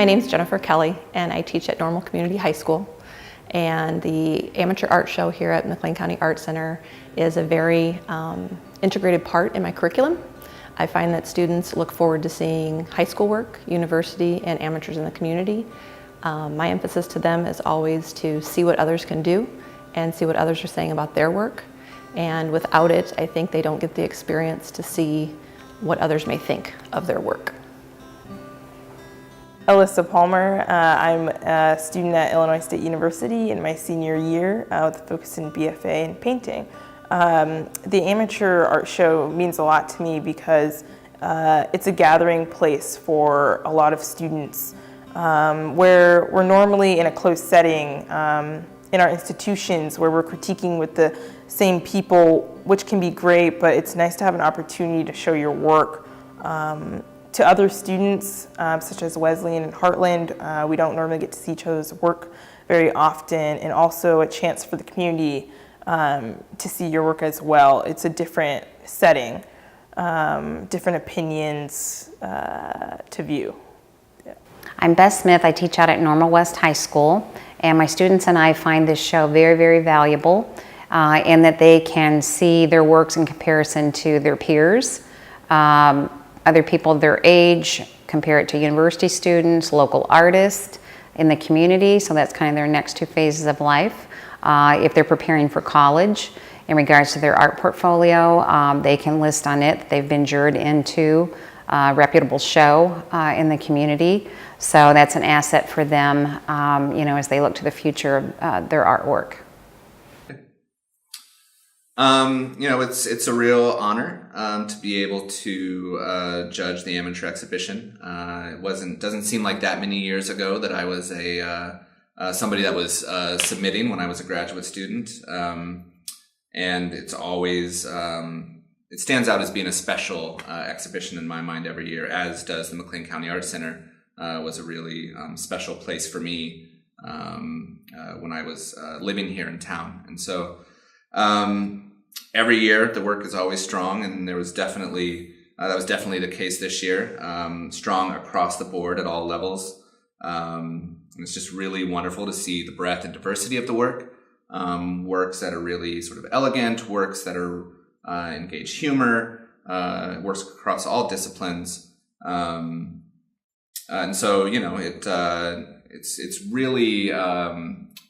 My name's Jennifer Kelly, and I teach at Normal Community High School. And the Amateur Art Show here at McLean County Art Center is a very integrated part in my curriculum. I find that students look forward to seeing high school work, university, and amateurs in the community. My emphasis to them is always to see what others can do and see what others are saying about their work. And without it, I think they don't get the experience to see what others may think of their work. Alyssa Palmer. I'm a student at Illinois State University in my senior year with a focus in BFA in painting. The Amateur Art Show means a lot to me because it's a gathering place for a lot of students where we're normally in a closed setting in our institutions where we're critiquing with the same people, which can be great, but it's nice to have an opportunity to show your work to other students, such as Wesleyan and Heartland. We don't normally get to see each other's work very often, and also a chance for the community to see your work as well. It's a different setting, different opinions to view. Yeah. I'm Beth Smith. I teach out at Normal West High School, and my students and I find this show very, very valuable in that they can see their works in comparison to their peers. Other people their age, compare it to university students, local artists in the community, so that's kind of their next two phases of life. If they're preparing for college, in regards to their art portfolio, they can list on it that they've been juried into a reputable show in the community, so that's an asset for them as they look to the future of their artwork. It's a real honor to be able to judge the amateur exhibition. It doesn't seem like that many years ago that I was somebody that was submitting when I was a graduate student, and it's always it stands out as being a special exhibition in my mind every year, as does the McLean County Art Center. Was a really special place for me when I was living here in town, and so. Every year the work is always strong, and there was definitely that was definitely the case this year. Strong across the board at all levels. It's just really wonderful to see the breadth and diversity of the work. Works that are really sort of elegant, works that are engage humor, works across all disciplines, and so it's really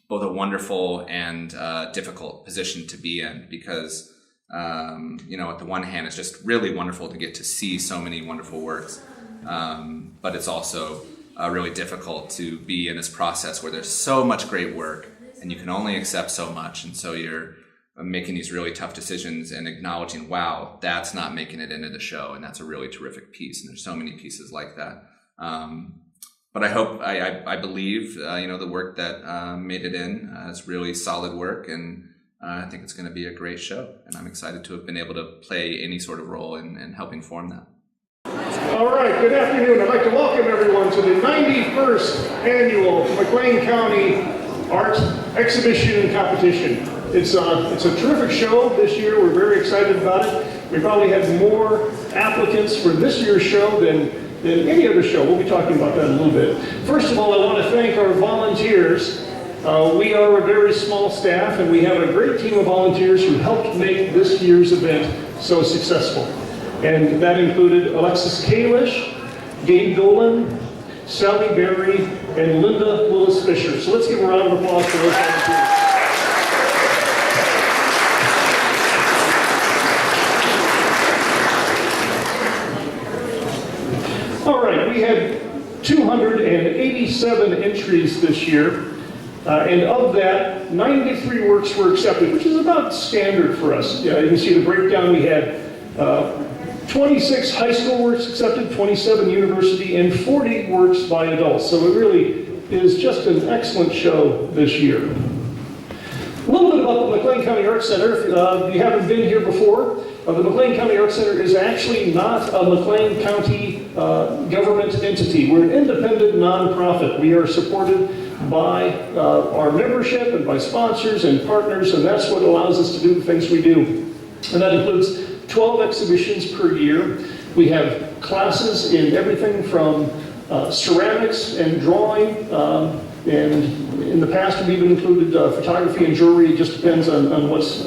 both a wonderful and difficult position to be in because, at the one hand, it's just really wonderful to get to see so many wonderful works. But it's also really difficult to be in this process where there's so much great work and you can only accept so much. And so you're making these really tough decisions and acknowledging, wow, that's not making it into the show. And that's a really terrific piece. And there's so many pieces like that. But I believe, the work that made it in is really solid work, and I think it's going to be a great show. And I'm excited to have been able to play any sort of role in helping form that. All right, good afternoon. I'd like to welcome everyone to the 91st Annual McLean County Art Exhibition and Competition. It's a terrific show this year. We're very excited about it. We probably had more applicants for this year's show than any other show. We'll be talking about that in a little bit. First of all, I want to thank our volunteers. We are a very small staff, and we have a great team of volunteers who helped make this year's event so successful. And that included Alexis Kalish, Gabe Dolan, Sally Berry, and Linda Willis Fisher. So let's give a round of applause for those volunteers. All right, we had 287 entries this year, and of that, 93 works were accepted, which is about standard for us. You can see the breakdown. We had 26 high school works accepted, 27 university, and 40 works by adults. So it really is just an excellent show this year. A little bit about the McLean County Art Center. If you haven't been here before, the McLean County Art Center is actually not a McLean County government entity. We're an independent nonprofit. We are supported by our membership and by sponsors and partners, and that's what allows us to do the things we do. And that includes 12 exhibitions per year. We have classes in everything from ceramics and drawing, and in the past we've even included photography and jewelry. It just depends on what's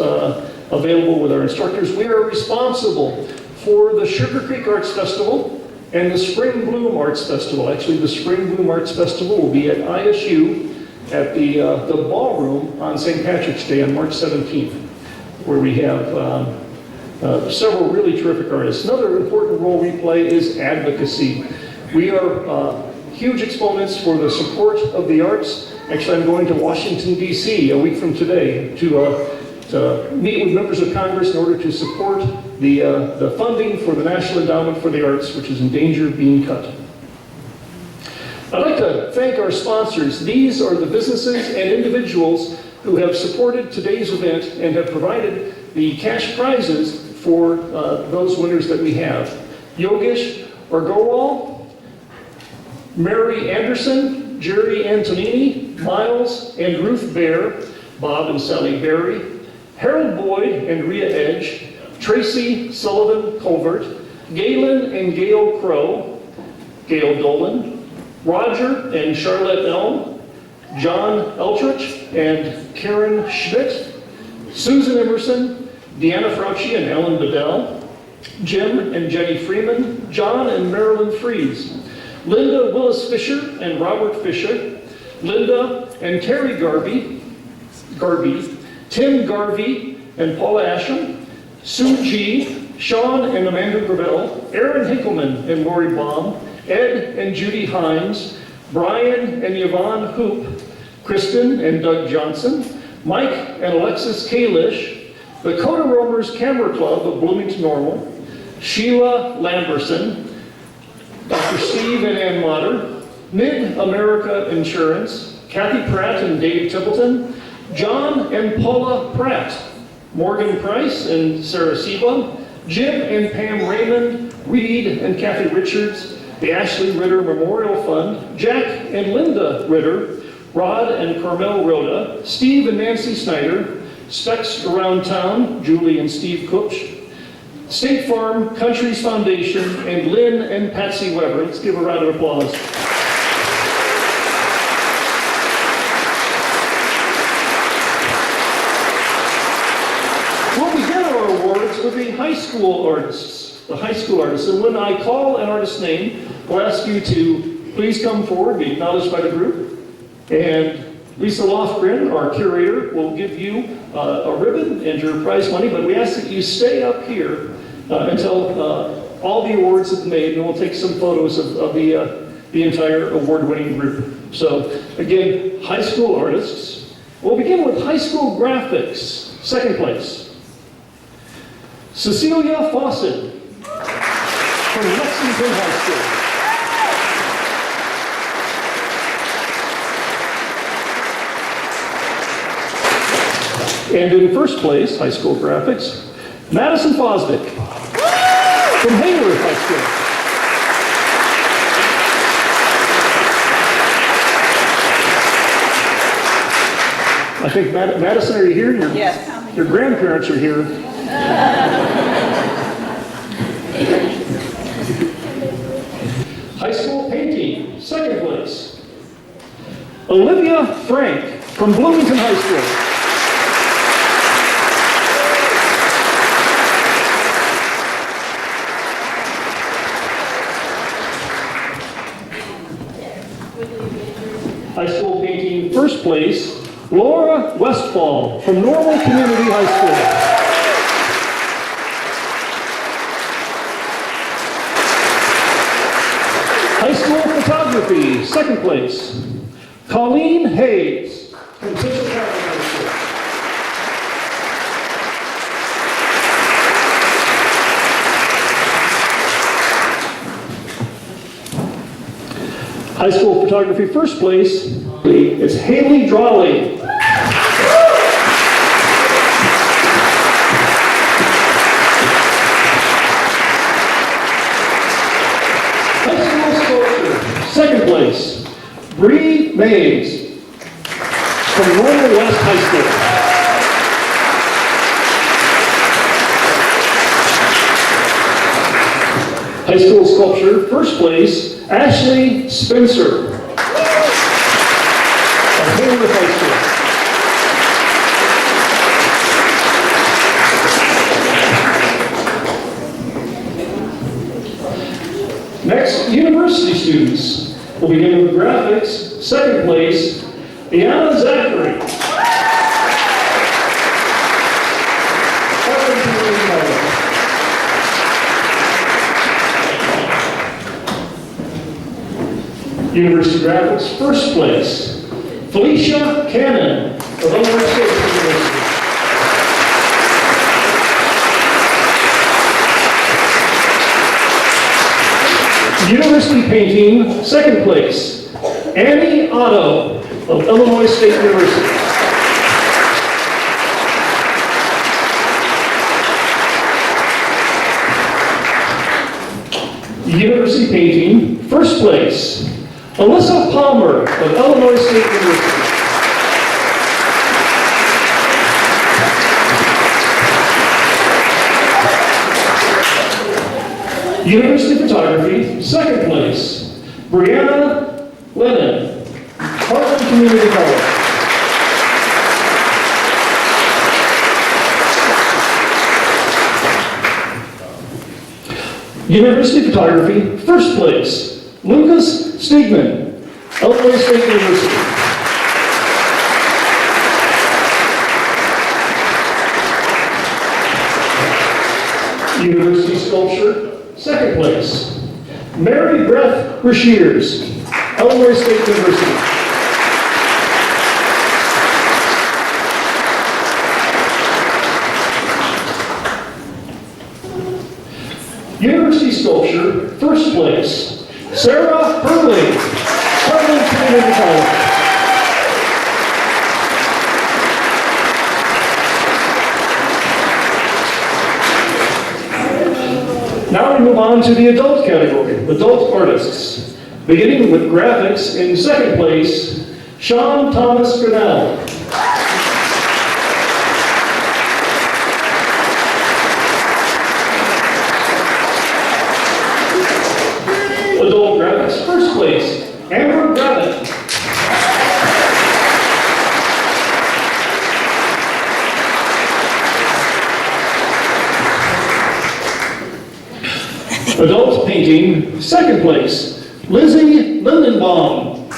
available with our instructors. We are responsible for the Sugar Creek Arts Festival and the Spring Bloom Arts Festival. Actually, the Spring Bloom Arts Festival will be at ISU at the ballroom on St. Patrick's Day on March 17th, where we have several really terrific artists. Another important role we play is advocacy. We are huge exponents for the support of the arts. Actually, I'm going to Washington, D.C. a week from today to meet with members of Congress in order to support the funding for the National Endowment for the Arts, which is in danger of being cut. I'd like to thank our sponsors. These are the businesses and individuals who have supported today's event and have provided the cash prizes for those winners that we have. Yogesh Argowal, Mary Anderson, Jerry Antonini, Miles and Ruth Bear, Bob and Sally Berry, Harold Boyd and Rhea Edge, Tracy Sullivan Colvert, Galen and Gail Crow, Gail Dolan, Roger and Charlotte Elm, John Eltrich and Karen Schmidt, Susan Emerson, Deanna Frauchi and Ellen Bedell, Jim and Jenny Freeman, John and Marilyn Fries, Linda Willis Fisher and Robert Fisher, Linda and Terry Garvey, Tim Garvey and Paula Asham, Sue G, Sean and Amanda Gravel, Aaron Hinkleman and Lori Baum, Ed and Judy Hines, Brian and Yvonne Hoop, Kristen and Doug Johnson, Mike and Alexis Kalish, the Coda Roamers Camera Club of Bloomington Normal, Sheila Lamberson, Dr. Steve and Ann Motter, Mid-America Insurance, Kathy Pratt and Dave Tippleton, John and Paula Pratt, Morgan Price and Sarah Seba, Jim and Pam Raymond, Reed and Kathy Richards, the Ashley Ritter Memorial Fund, Jack and Linda Ritter, Rod and Carmel Rhoda, Steve and Nancy Snyder, Specs Around Town, Julie and Steve Kutch, State Farm, Countries Foundation, and Lynn and Patsy Weber. Let's give a round of applause. We'll begin our awards with the high school artists. The high school artists. And when I call an artist's name, I'll ask you to please come forward, be acknowledged by the group. And Lisa Lofgren, our curator, will give you a ribbon and your prize money, but we ask that you stay up here until all the awards have been made, and we'll take some photos of the entire award-winning group. So again, high school artists. We'll begin with high school graphics, second place. Cecilia Fawcett from Lexington High School. And in first place, high school graphics, Madison Fosdick from Hayworth High School. I think, Madison, are you here? Yes. Your grandparents are here. High school painting, second place, Olivia Frank from Bloomington High School. High school painting, first place, Laura Westfall from Normal Community High School. High school photography, second place, Colleen Hayes from Central Catholic High School. High school photography, first place, it's Haley Drawley. High school sculpture, second place, Bree Mays from Normal West High School. High school sculpture, first place, Ashley Spencer of Hayward High School. Next, university students. We'll begin with graphics. Second place, Deanna Zachary. Harvard Community College. University graphics. First place, Felicia Cannon of Illinois State University. University painting, second place, Annie Otto of Illinois State University. University painting, first place, Alyssa Palmer of Illinois State University. University photography, second place, Brianna Lennon, Harvard Community College. University photography, first place, Lucas Stegman, Illinois State University. University sculpture, second place, Mary Beth Rashears, Illinois State University. University sculpture, first place, Sarah Hurley, Harvard Community College. Now we move on to the adult category, adult artists. Beginning with graphics, in second place, Sean Thomas Grinnell. Adult graphics, first place, Amber Gravitt. Adult painting, second place, Lizzie Lindenbaum.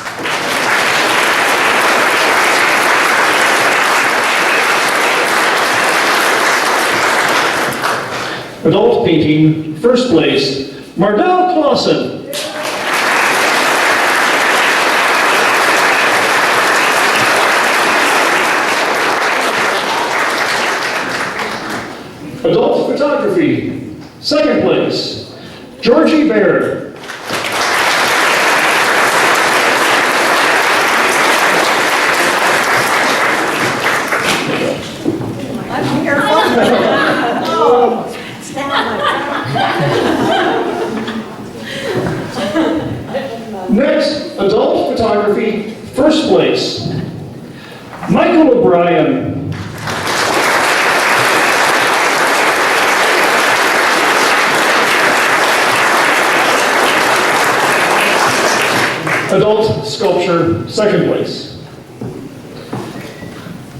Adult painting, first place, Mardell Clausen. Adult photography, second place, Georgie Baird. Next, adult photography, first place, Michael O'Brien. Adult sculpture, second place,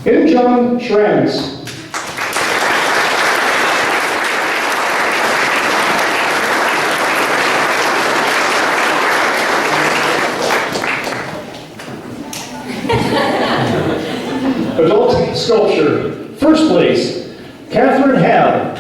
Injun Schranz. Adult sculpture, first place, Catherine Hab.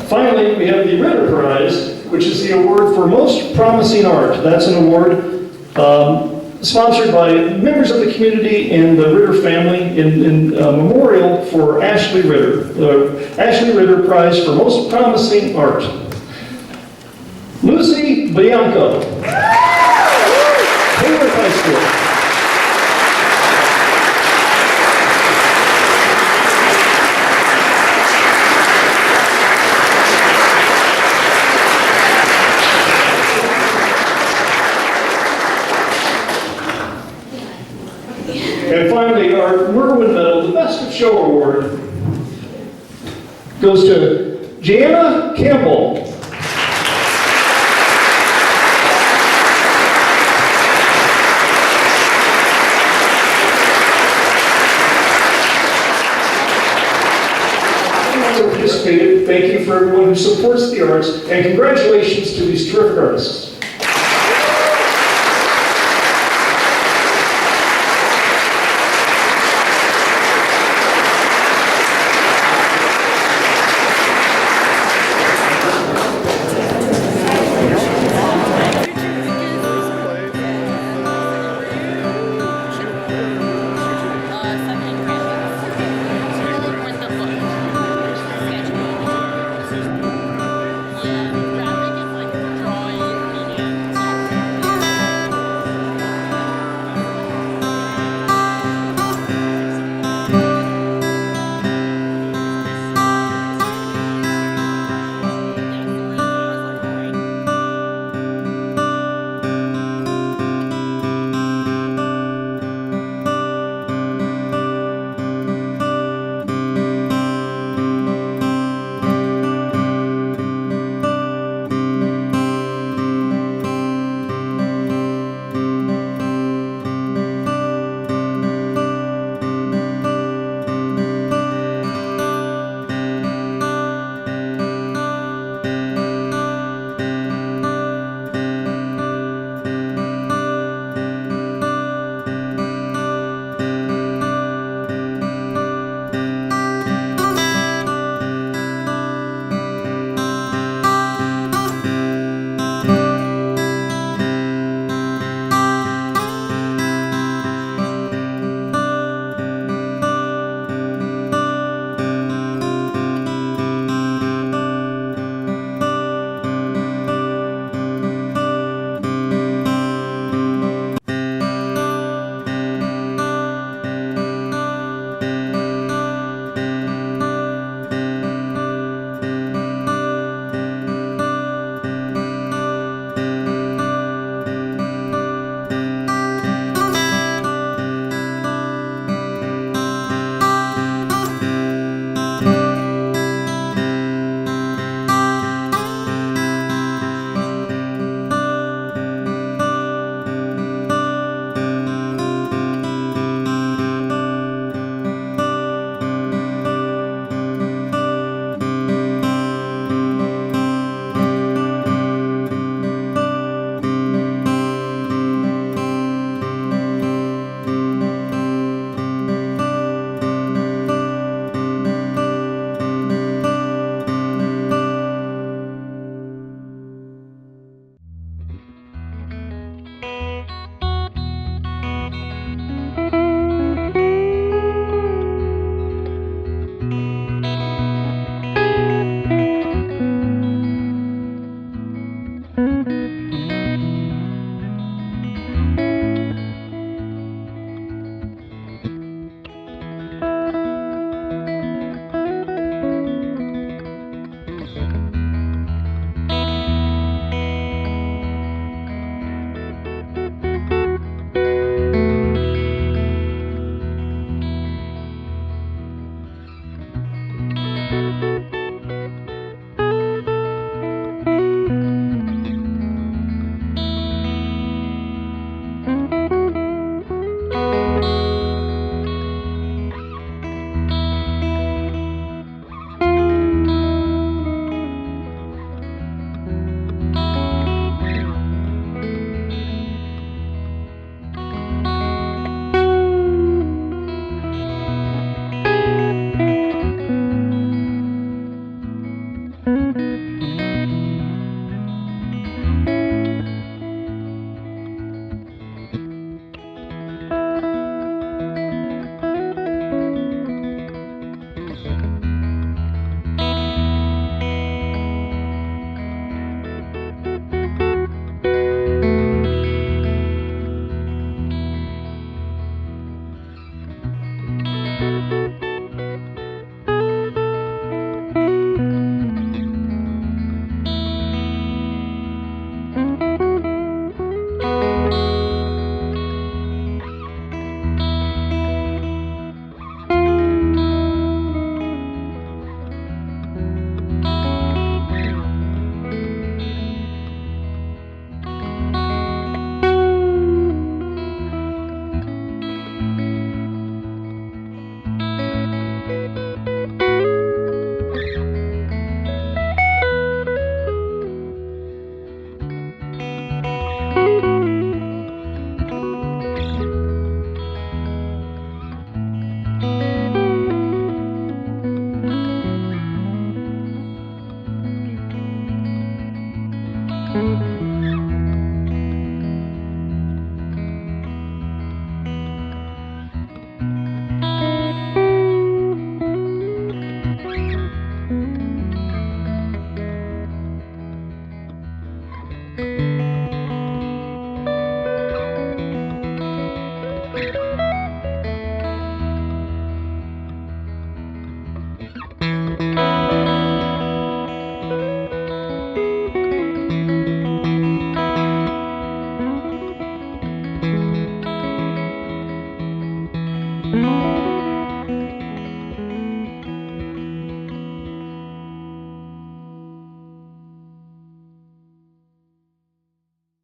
Finally, we have the Ritter Prize, which is the award for most promising art. That's an award sponsored by members of the community and the Ritter family in memorial for Ashley Ritter. The Ashley Ritter Prize for most promising art. Lucy Bianco, Hayward High School. And finally, our Merwin Medal Show Award goes to Jana Campbell. Participated. Thank you for everyone who supports the arts, and congratulations to these terrific artists.